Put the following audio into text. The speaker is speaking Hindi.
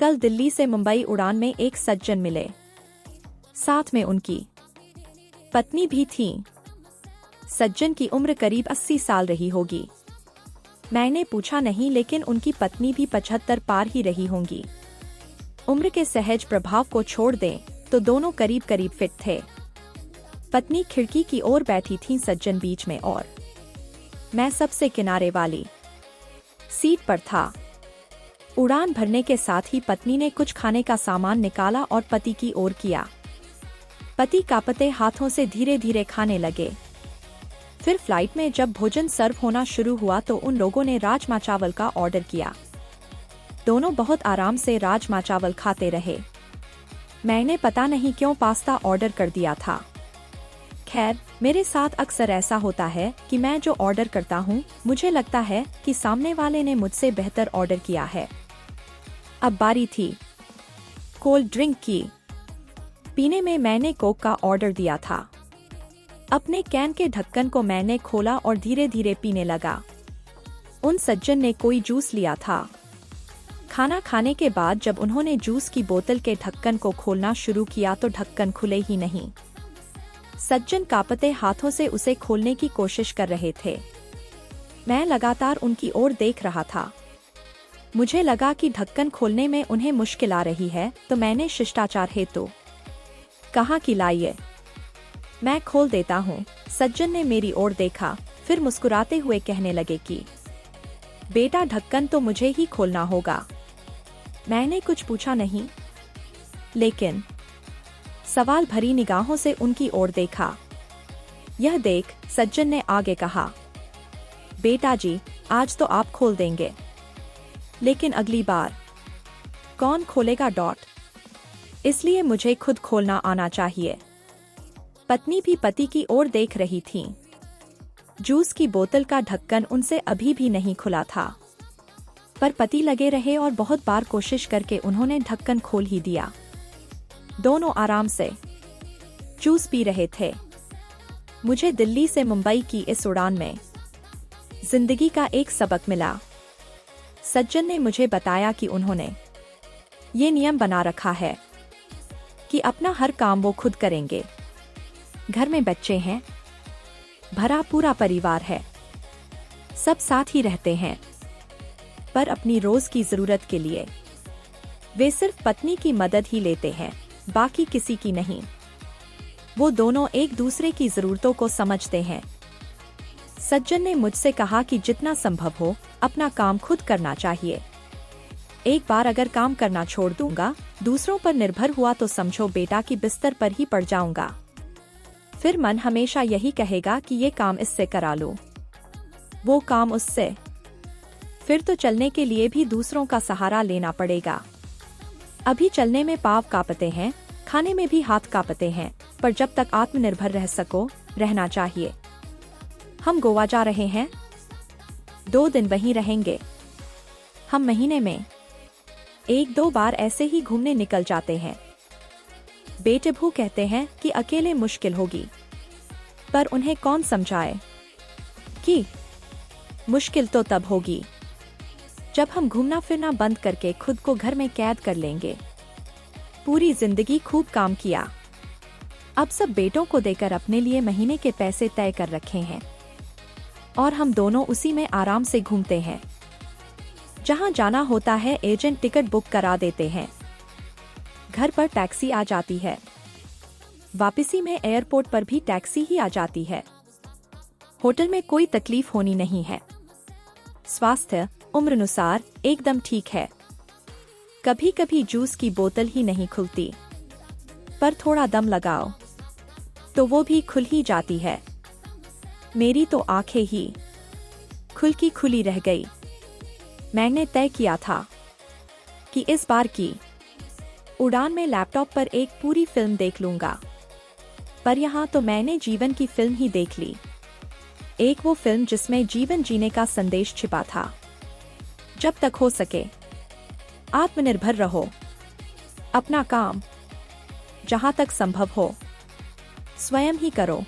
कल दिल्ली से मुंबई उड़ान में एक सज्जन मिले। साथ में उनकी पत्नी भी थी। सज्जन की उम्र करीब 80 साल रही होगी। मैंने पूछा नहीं, लेकिन उनकी पत्नी भी 75 पार ही रही होंगी। उम्र के सहज प्रभाव को छोड़ दें तो दोनों करीब करीब फिट थे। पत्नी खिड़की की ओर बैठी थी, सज्जन बीच में और मैं सबसे किनारे वाली सीट पर था। उड़ान भरने के साथ ही पत्नी ने कुछ खाने का सामान निकाला और पति की ओर किया। पति कांपते हाथों से धीरे धीरे खाने लगे। फिर फ्लाइट में जब भोजन सर्व होना शुरू हुआ तो उन लोगों ने राजमा चावल का ऑर्डर किया। दोनों बहुत आराम से राजमा चावल खाते रहे। मैंने पता नहीं क्यों पास्ता ऑर्डर कर दिया था। खैर, मेरे साथ अक्सर ऐसा होता है कि मैं जो ऑर्डर करता हूँ मुझे लगता है कि सामने वाले ने मुझसे बेहतर ऑर्डर किया है। अब बारी थी कोल्ड ड्रिंक की। पीने में मैंने कोक का ऑर्डर दिया था। अपने कैन के ढक्कन को मैंने खोला और धीरे धीरे पीने लगा। उन सज्जन ने कोई जूस लिया था। खाना खाने के बाद जब उन्होंने जूस की बोतल के ढक्कन को खोलना शुरू किया तो ढक्कन खुले ही नहीं। सज्जन कांपते हाथों से उसे खोलने की कोशिश कर रहे थे। मैं लगातार उनकी ओर देख रहा था। मुझे लगा कि ढक्कन खोलने में उन्हें मुश्किल आ रही है, तो मैंने शिष्टाचार हेतु कहा कि लाइए, मैं खोल देता हूँ। सज्जन ने मेरी ओर देखा, फिर मुस्कुराते हुए कहने लगे कि बेटा, ढक्कन तो मुझे ही खोलना होगा। मैंने कुछ पूछा नहीं, लेकिन सवाल भरी निगाहों से उनकी ओर देखा। यह देख सज्जन ने आगे कहा, बेटा जी, आज तो आप खोल देंगे, लेकिन अगली बार कौन खोलेगा? इसलिए मुझे खुद खोलना आना चाहिए। पत्नी भी पति की ओर देख रही थी। जूस की बोतल का ढक्कन उनसे अभी भी नहीं खुला था, पर पति लगे रहे और बहुत बार कोशिश करके उन्होंने ढक्कन खोल ही दिया। दोनों आराम से जूस पी रहे थे। मुझे दिल्ली से मुंबई की इस उड़ान में जिंदगी का एक सबक मिला। सज्जन ने मुझे बताया कि उन्होंने ये नियम बना रखा है कि अपना हर काम वो खुद करेंगे। घर में बच्चे हैं, भरा पूरा परिवार है, सब साथ ही रहते हैं, पर अपनी रोज की जरूरत के लिए वे सिर्फ पत्नी की मदद ही लेते हैं, बाकी किसी की नहीं। वो दोनों एक दूसरे की जरूरतों को समझते हैं। सज्जन ने मुझसे कहा कि जितना संभव हो अपना काम खुद करना चाहिए। एक बार अगर काम करना छोड़ दूंगा, दूसरों पर निर्भर हुआ तो समझो बेटा कि बिस्तर पर ही पड़ जाऊंगा। फिर मन हमेशा यही कहेगा कि ये काम इससे करा लो, वो काम उससे। फिर तो चलने के लिए भी दूसरों का सहारा लेना पड़ेगा। अभी चलने में पाँव कांपते हैं, खाने में भी हाथ कांपते हैं, पर जब तक आत्मनिर्भर रह सको, रहना चाहिए। हम गोवा जा रहे हैं, 2 दिन वहीं रहेंगे। हम महीने में 1-2 बार ऐसे ही घूमने निकल जाते हैं। बेटे भू कहते हैं कि अकेले मुश्किल होगी, पर उन्हें कौन समझाए कि मुश्किल तो तब होगी जब हम घूमना फिरना बंद करके खुद को घर में कैद कर लेंगे। पूरी जिंदगी खूब काम किया, अब सब बेटों को देकर अपने लिए महीने के पैसे तय कर रखे हैं, और हम दोनों उसी में आराम से घूमते हैं। जहां जाना होता है एजेंट टिकट बुक करा देते हैं, घर पर टैक्सी आ जाती है, वापसी में एयरपोर्ट पर भी टैक्सी ही आ जाती है। होटल में कोई तकलीफ होनी नहीं है। स्वास्थ्य उम्र अनुसार एकदम ठीक है। कभी कभी जूस की बोतल ही नहीं खुलती, पर थोड़ा दम लगाओ तो वो भी खुल ही जाती है। मेरी तो आंखें ही खुल की खुली रह गई। मैंने तय किया था कि इस बार की उड़ान में लैपटॉप पर एक पूरी फिल्म देख लूंगा, पर यहाँ तो मैंने जीवन की फिल्म ही देख ली। एक वो फिल्म जिसमें जीवन जीने का संदेश छिपा था। जब तक हो सके आत्मनिर्भर रहो, अपना काम जहाँ तक संभव हो स्वयं ही करो।